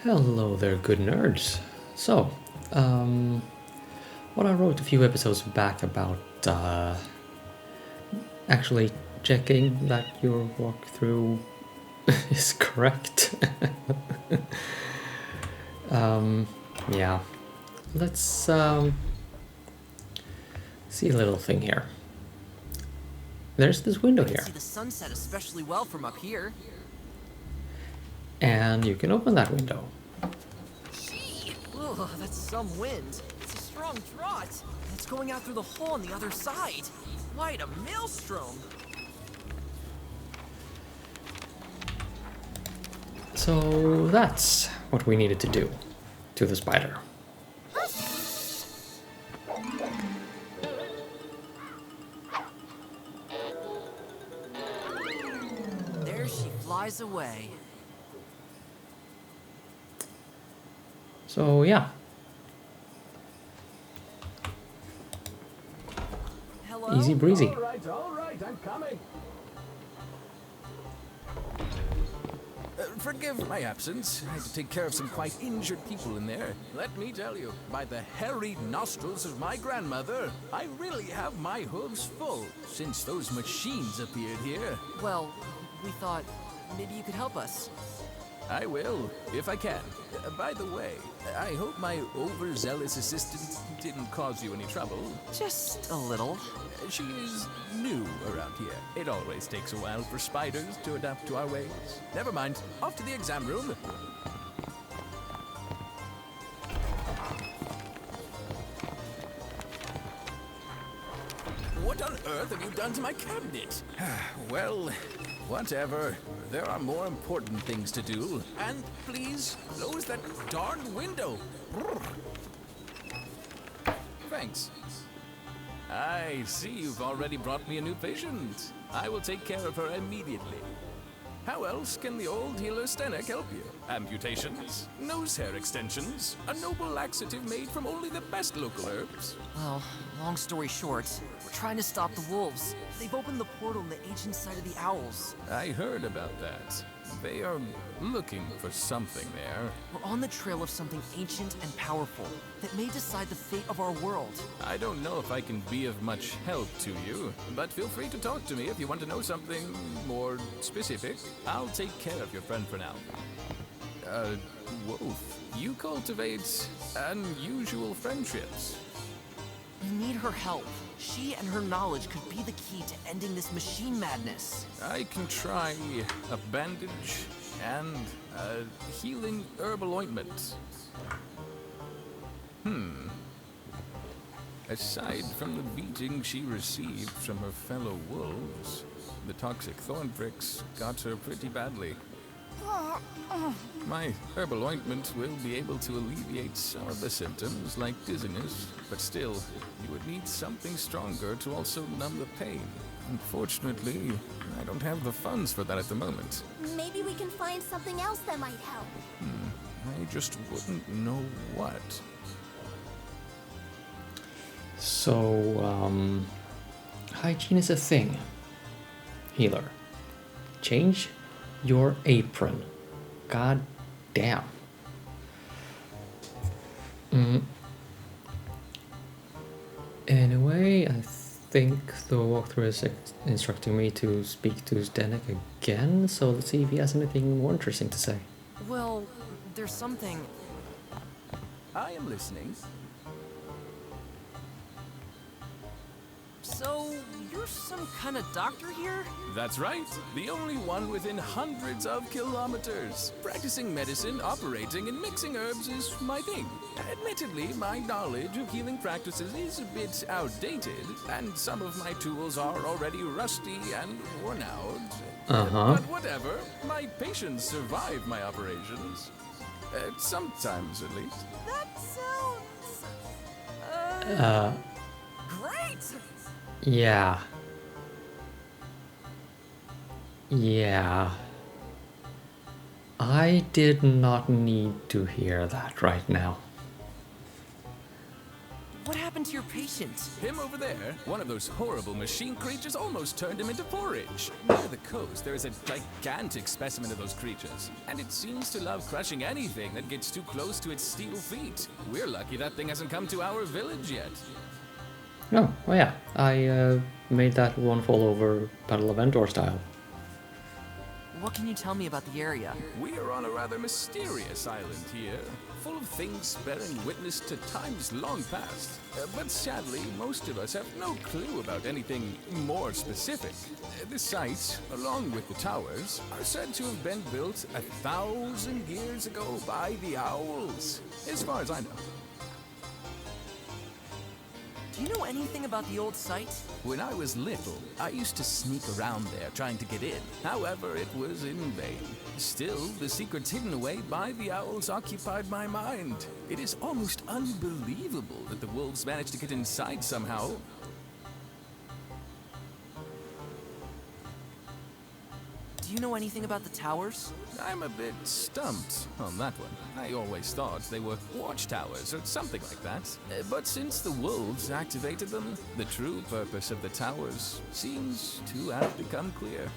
Hello there, good nerds. So, um, what I wrote a few episodes back about actually checking that your walkthrough is correct. Yeah, let's see a little thing here. There's this window I can here, see the sunset especially well from up here. and you can open that window. Gee! Ugh, that's some wind. It's a strong draught. And it's going out through the hole on the other side. Quite a maelstrom. So that's what we needed to do to the spider. There she flies away. So yeah, Hello? easy breezy. All right, I'm coming. Forgive my absence. I had to take care of some quite injured people in there. Let me tell you, by the hairy nostrils of my grandmother, I really have my hooves full since those machines appeared here. Well, we thought maybe you could help us. I will, if I can. By the way, I hope my overzealous assistant didn't cause you any trouble. Just a little. She is new around here. It always takes a while for spiders to adapt to our ways. Never mind. Off to the exam room. What on earth have you done to my cabinet? Well, whatever. There are more important things to do. And please, close that darned window. Brrr. Thanks. I see you've already brought me a new patient. I will take care of her immediately. How else can the old healer Stenek help you? Amputations, nose hair extensions, a noble laxative made from only the best local herbs. Well, long story short, we're trying to stop the wolves. They've opened the portal in the ancient site of the owls. I heard about that. They are looking for something there. We're on the trail of something ancient and powerful that may decide the fate of our world. I don't know if I can be of much help to you, but feel free to talk to me if you want to know something more specific. I'll take care of your friend for now. Wolf, you cultivate unusual friendships. We need her help. She and her knowledge could be the key to ending this machine madness. I can try a bandage and a healing herbal ointment. Aside from the beating she received from her fellow wolves, the toxic thorn pricks got her pretty badly. My herbal ointment will be able to alleviate some of the symptoms, like dizziness, but still, you would need something stronger to also numb the pain. Unfortunately, I don't have the funds for that at the moment. Maybe we can find something else that might help. I just wouldn't know what. So, hygiene is a thing. Healer. Change your apron. God damn. Anyway, I think the walkthrough is instructing me to speak to Zdenek again, so let's see if he has anything more interesting to say. Well, there's something. I am listening. So, you're some kind of doctor here? That's right. The only one within hundreds of kilometers. Practicing medicine, operating, and mixing herbs is my thing. Admittedly, my knowledge of healing practices is a bit outdated, and some of my tools are already rusty and worn out. But whatever, my patients survive my operations. Sometimes, at least. That sounds... Great! Yeah. Yeah. I did not need to hear that right now. What happened to your patient? Him over there, one of those horrible machine creatures almost turned him into porridge. Near the coast, there is a gigantic specimen of those creatures, and it seems to love crushing anything that gets too close to its steel feet. We're lucky that thing hasn't come to our village yet. Oh, well, yeah. I made that one fall over Battle of Endor style. What can you tell me about the area? We are on a rather mysterious island here, full of things bearing witness to times long past. But sadly, most of us have no clue about anything more specific. The site, along with the towers, are said to have been built 1,000 years ago by the owls, as far as I know. Do you know anything about the old site? When I was little, I used to sneak around there trying to get in. However, it was in vain. Still, the secrets hidden away by the owls occupied my mind. It is almost unbelievable that the wolves managed to get inside somehow. Do you know anything about the towers? I'm a bit stumped on that one. I always thought they were watchtowers or something like that. But since the wolves activated them, the true purpose of the towers seems to have become clear.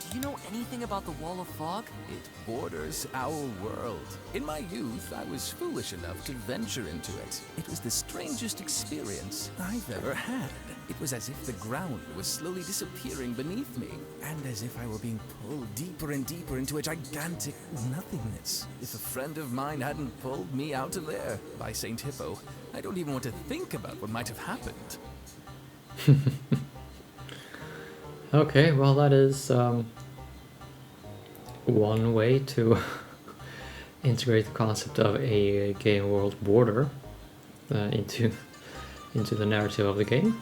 Do you know anything about the Wall of Fog? It borders our world. In my youth, I was foolish enough to venture into it. It was the strangest experience I've ever had. It was as if the ground was slowly disappearing beneath me, and as if I were being pulled deeper and deeper into a gigantic nothingness. If a friend of mine hadn't pulled me out of there, by Saint Hippo, I don't even want to think about what might have happened. Okay, well that is one way to integrate the concept of a game world border into the narrative of the game.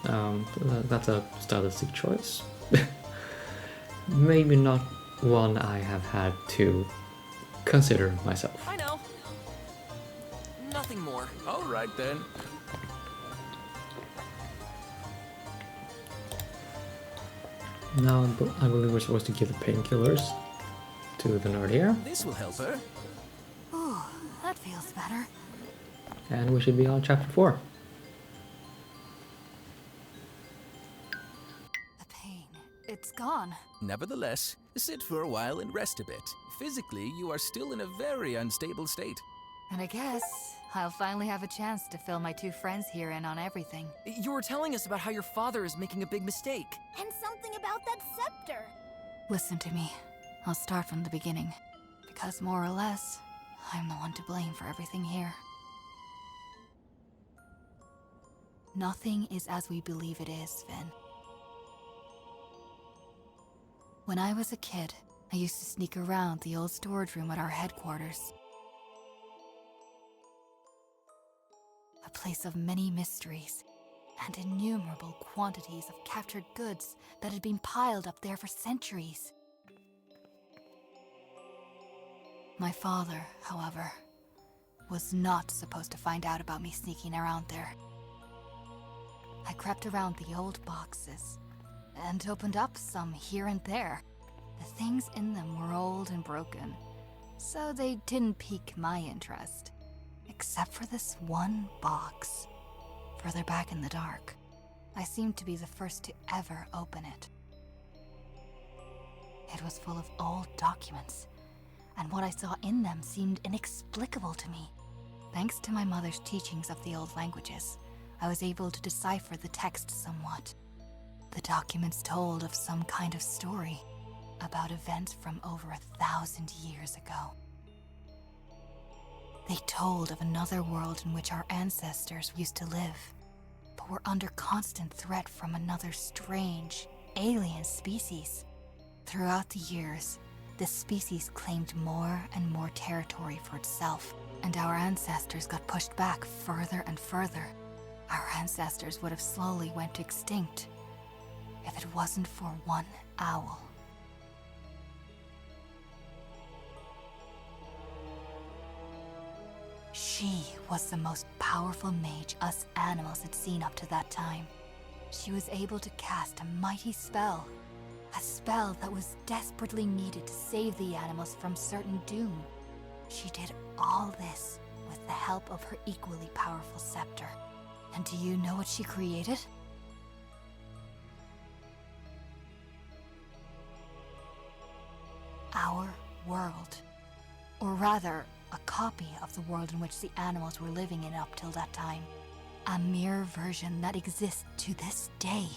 That's a stylistic choice. Maybe not one I have had to consider myself. I know. Nothing more. All right then. Now I believe we're supposed to give the painkillers to the nerd here, This will help her. Ooh, that feels better. and we should be on chapter 4. The pain, it's gone. Nevertheless, sit for a while and rest a bit. Physically, you are still in a very unstable state. And I guess I'll finally have a chance to fill my two friends here in on everything. You were telling us about how your father is making a big mistake. And something about that scepter. Listen to me. I'll start from the beginning. Because more or less, I'm the one to blame for everything here. Nothing is as we believe it is, Finn. When I was a kid, I used to sneak around the old storage room at our headquarters. A place of many mysteries and innumerable quantities of captured goods that had been piled up there for centuries. My father, however, was not supposed to find out about me sneaking around there. I crept around the old boxes and opened up some here and there. The things in them were old and broken, so they didn't pique my interest. Except for this one box, further back in the dark. I seemed to be the first to ever open it. It was full of old documents, and what I saw in them seemed inexplicable to me. Thanks to my mother's teachings of the old languages, I was able to decipher the text somewhat. The documents told of some kind of story about events from over 1,000 years ago. They told of another world in which our ancestors used to live, but were under constant threat from another strange, alien species. Throughout the years, this species claimed more and more territory for itself, and our ancestors got pushed back further and further. Our ancestors would have slowly went extinct if it wasn't for one owl. She was the most powerful mage us animals had seen up to that time. She was able to cast a mighty spell. A spell that was desperately needed to save the animals from certain doom. She did all this with the help of her equally powerful scepter. And do you know what she created? Our world. Or rather, a copy of the world in which the animals were living in up till that time. A mirror version that exists to this day,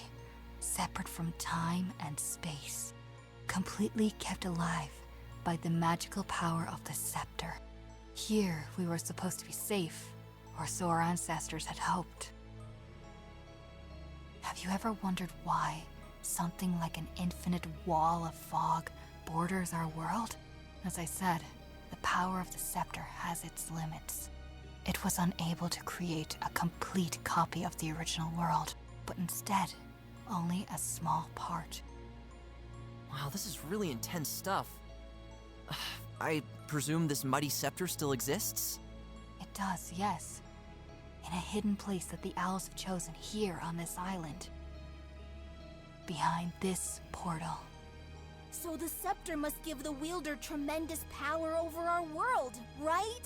separate from time and space, completely kept alive by the magical power of the scepter. Here, we were supposed to be safe, or so our ancestors had hoped. Have you ever wondered why something like an infinite wall of fog borders our world? As I said, the power of the scepter has its limits. It was unable to create a complete copy of the original world, but instead, only a small part. Wow, this is really intense stuff. I presume this mighty scepter still exists? It does, yes. In a hidden place that the owls have chosen here on this island. Behind this portal. So the scepter must give the wielder tremendous power over our world, right?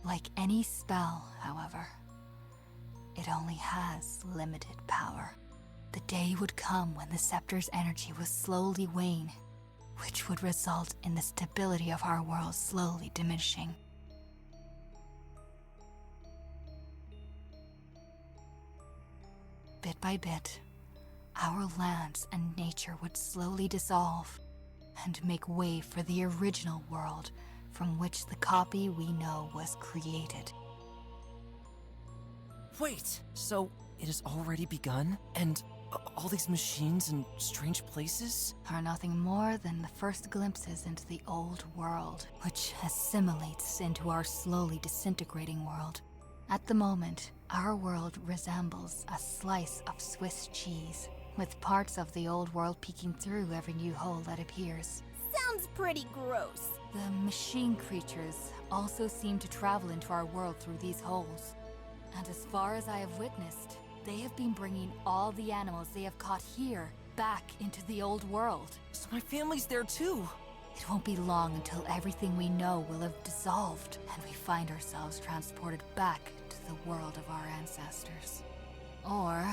Like any spell, however, it only has limited power. The day would come when the scepter's energy would slowly wane, which would result in the stability of our world slowly diminishing. Bit by bit, our lands and nature would slowly dissolve and make way for the original world from which the copy we know was created. Wait, so it has already begun? And all these machines and strange places? Are nothing more than the first glimpses into the old world, which assimilates into our slowly disintegrating world. At the moment, our world resembles a slice of Swiss cheese, with parts of the old world peeking through every new hole that appears. Sounds pretty gross. The machine creatures also seem to travel into our world through these holes. And as far as I have witnessed, they have been bringing all the animals they have caught here back into the old world. So my family's there too. It won't be long until everything we know will have dissolved, and we find ourselves transported back to the world of our ancestors. Or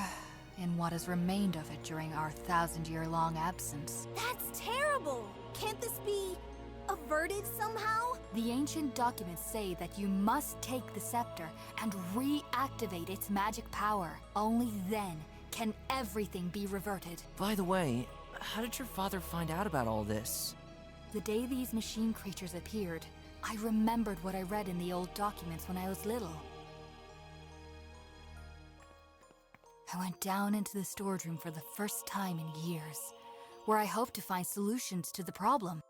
in what has remained of it during our 1,000-year-long absence. That's terrible! Can't this be averted somehow? The ancient documents say that you must take the scepter and reactivate its magic power. Only then can everything be reverted. By the way, how did your father find out about all this? The day these machine creatures appeared, I remembered what I read in the old documents when I was little. I went down into the storage room for the first time in years, where I hoped to find solutions to the problem.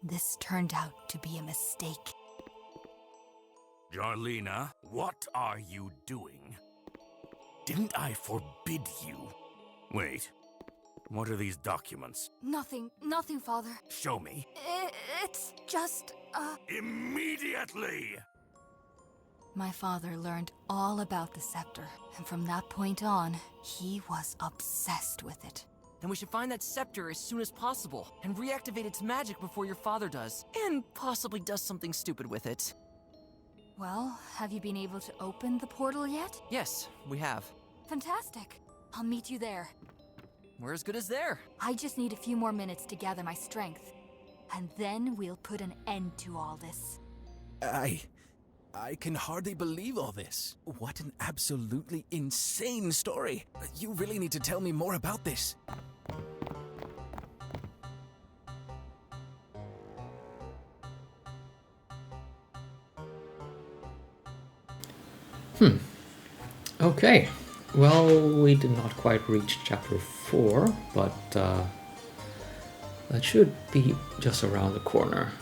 This turned out to be a mistake. Jarlina, what are you doing? Didn't I forbid you? Wait, what are these documents? Nothing, Father. Show me. It's just, Immediately! My father learned all about the scepter, and from that point on, he was obsessed with it. Then we should find that scepter as soon as possible and reactivate its magic before your father does. And possibly does something stupid with it. Well, have you been able to open the portal yet? Yes, we have. Fantastic. I'll meet you there. We're as good as there. I just need a few more minutes to gather my strength. And then we'll put an end to all this. I can hardly believe all this. What an absolutely insane story. You really need to tell me more about this. Okay, well, we did not quite reach chapter 4, but that should be just around the corner.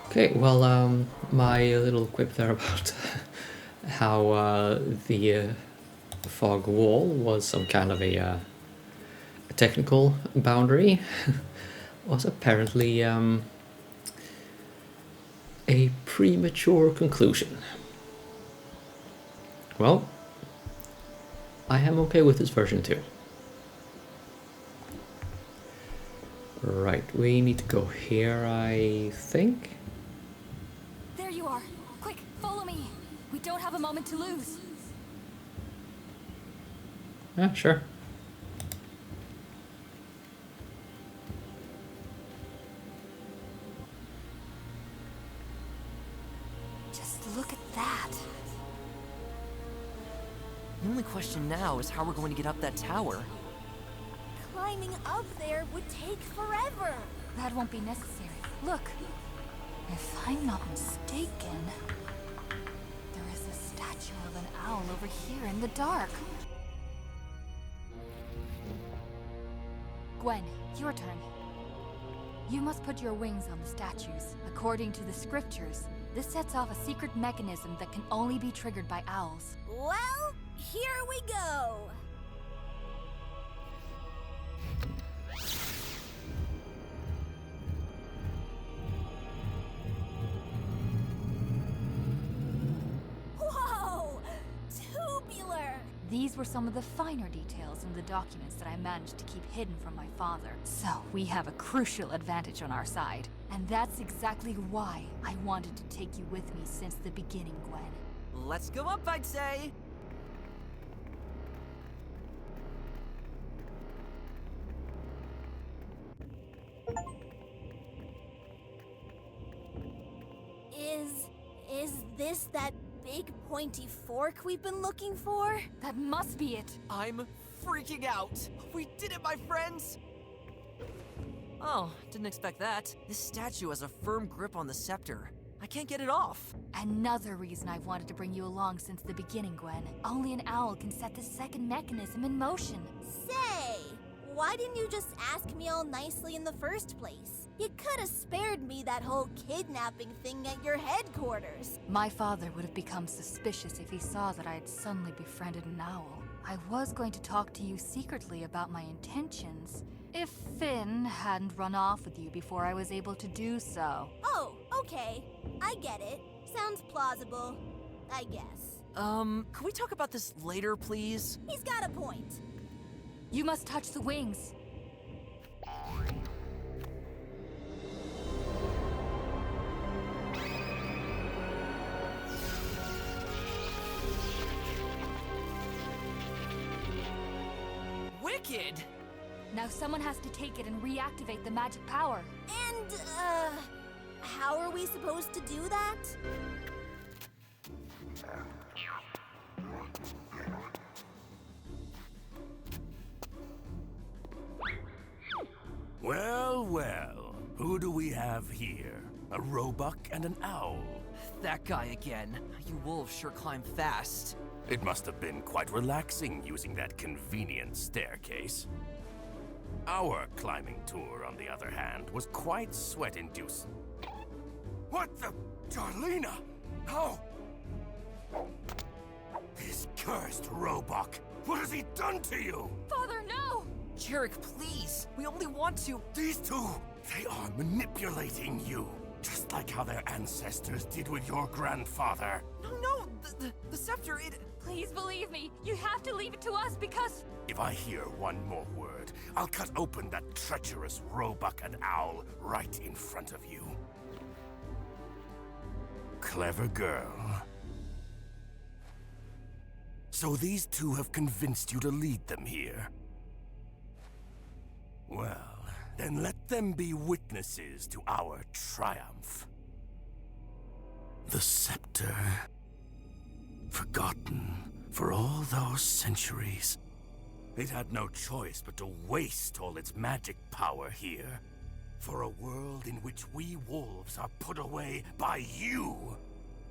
Okay, well, my little quip there about how the fog wall was some kind of a technical boundary was apparently a premature conclusion. Well, I am okay with this version too. Right, we need to go here, I think. There you are. Quick, follow me. We don't have a moment to lose. Yeah, sure. Just look at that. The only question now is how we're going to get up that tower. Climbing up there would take forever. That won't be necessary. Look, if I'm not mistaken, there is a statue of an owl over here in the dark. Gwen, your turn. You must put your wings on the statues. According to the scriptures, this sets off a secret mechanism that can only be triggered by owls. Well, here we go. Whoa! Tubular! These were some of the finer details in the documents that I managed to keep hidden from my father. So, we have a crucial advantage on our side. And that's exactly why I wanted to take you with me since the beginning, Gwen. Let's go up, I'd say. Is this that big pointy fork we've been looking for? That must be it. I'm freaking out. We did it, my friends! Oh, didn't expect that. This statue has a firm grip on the scepter. I can't get it off. Another reason I've wanted to bring you along since the beginning, Gwen. Only an owl can set the second mechanism in motion. Say, why didn't you just ask me all nicely in the first place? You could have spared me that whole kidnapping thing at your headquarters. My father would have become suspicious if he saw that I had suddenly befriended an owl. I was going to talk to you secretly about my intentions, if Finn hadn't run off with you before I was able to do so. Oh, okay. I get it. Sounds plausible, I guess. Can we talk about this later, please? He's got a point. You must touch the wings. Wicked! Now someone has to take it and reactivate the magic power. And, how are we supposed to do that? Well, well. Who do we have here? A roebuck and an owl. That guy again. You wolves sure climb fast. It must have been quite relaxing using that convenient staircase. Our climbing tour, on the other hand, was quite sweat-inducing. What the... Darlena! How... This cursed roebuck! What has he done to you? Father, no! Jarek, please! We only want to... These two, they are manipulating you. Just like how their ancestors did with your grandfather. No, the scepter, it... Please believe me. You have to leave it to us because... If I hear one more word, I'll cut open that treacherous roebuck and owl right in front of you. Clever girl. So these two have convinced you to lead them here? Well, then let them be witnesses to our triumph. The scepter, forgotten for all those centuries. It had no choice but to waste all its magic power here. For a world in which we wolves are put away by you.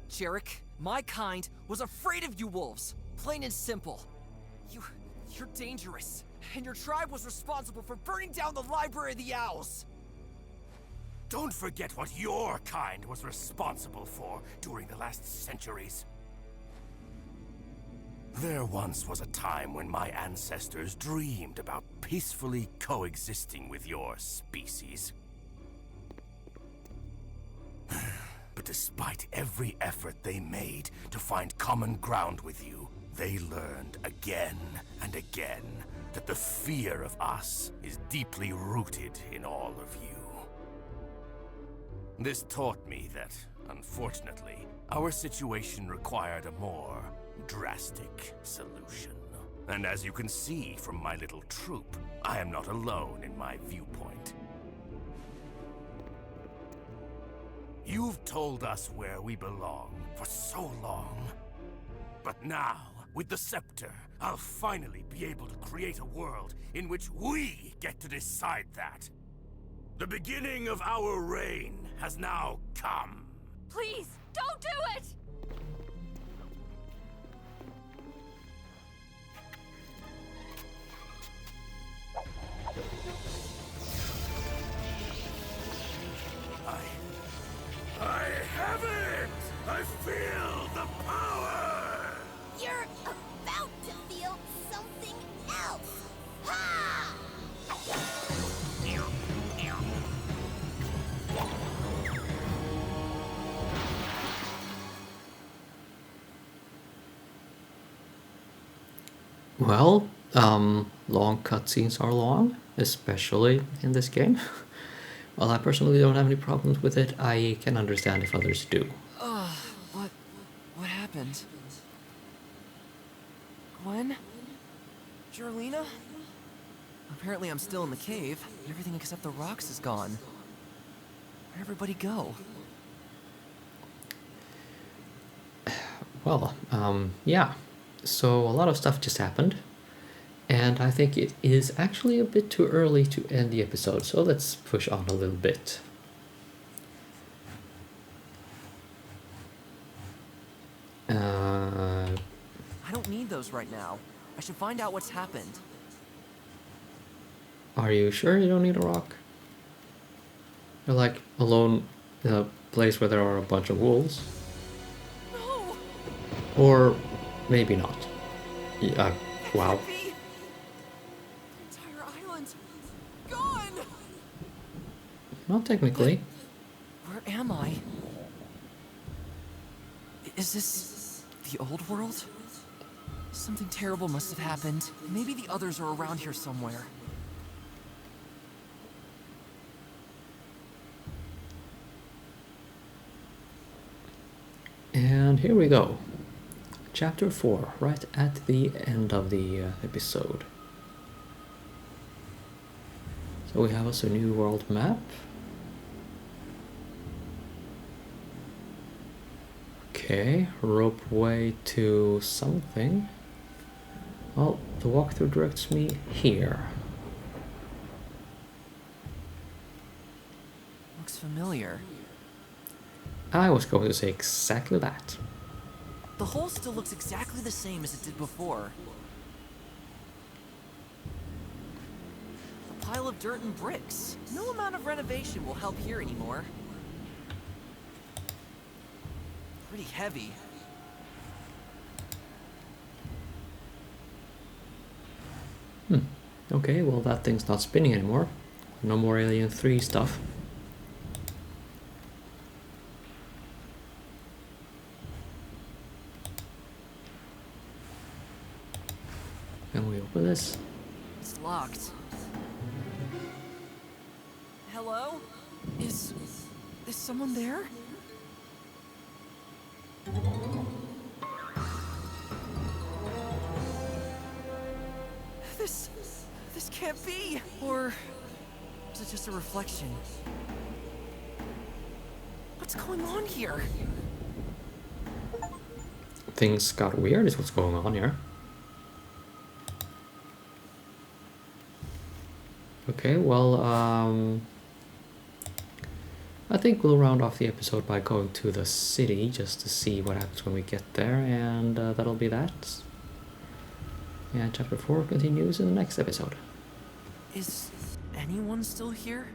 Jarek, my kind was afraid of you wolves. Plain and simple. You're dangerous. And your tribe was responsible for burning down the Library of the Owls. Don't forget what your kind was responsible for during the last centuries. There once was a time when my ancestors dreamed about peacefully coexisting with your species. But despite every effort they made to find common ground with you, they learned again and again that the fear of us is deeply rooted in all of you. This taught me that, unfortunately, our situation required a more drastic solution. And as you can see from my little troop, I am not alone in my viewpoint. You've told us where we belong for so long. But now, with the scepter, I'll finally be able to create a world in which we get to decide that. The beginning of our reign has now come. Please, don't do it! I have it! I feel the power! You're about to feel something else! Ha! Well, long cutscenes are long, especially in this game. While I personally don't have any problems with it, I can understand if others do. What happened? Gwen? Jarlina? Apparently I'm still in the cave. Everything except the rocks is gone. Where'd everybody go? Well, yeah. So a lot of stuff just happened. And I think it is actually a bit too early to end the episode, so let's push on a little bit. I don't need those right now. I should find out what's happened. Are you sure you don't need a rock? You're like alone in a place where there are a bunch of wolves. No! Or maybe not. Yeah, wow. Can't be. The entire island gone! Not technically. Where am I? Is this the old world? Something terrible must have happened. Maybe the others are around here somewhere. And here we go. Chapter 4, right at the end of the episode. So we have us a new world map. Okay, ropeway to something. Well, the walkthrough directs me here. Looks familiar. I was going to say exactly that. The hole still looks exactly the same as it did before. A pile of dirt and bricks. No amount of renovation will help here anymore. Pretty heavy. Okay, well that thing's not spinning anymore. No more Alien 3 stuff. Can we open this? It's locked. Hello? Is someone there? This can't be! Or is it just a reflection? What's going on here? Things got weird is what's going on here. Okay, well, I think we'll round off the episode by going to the city just to see what happens when we get there, and that'll be that. And chapter 4 continues in the next episode. Is anyone still here?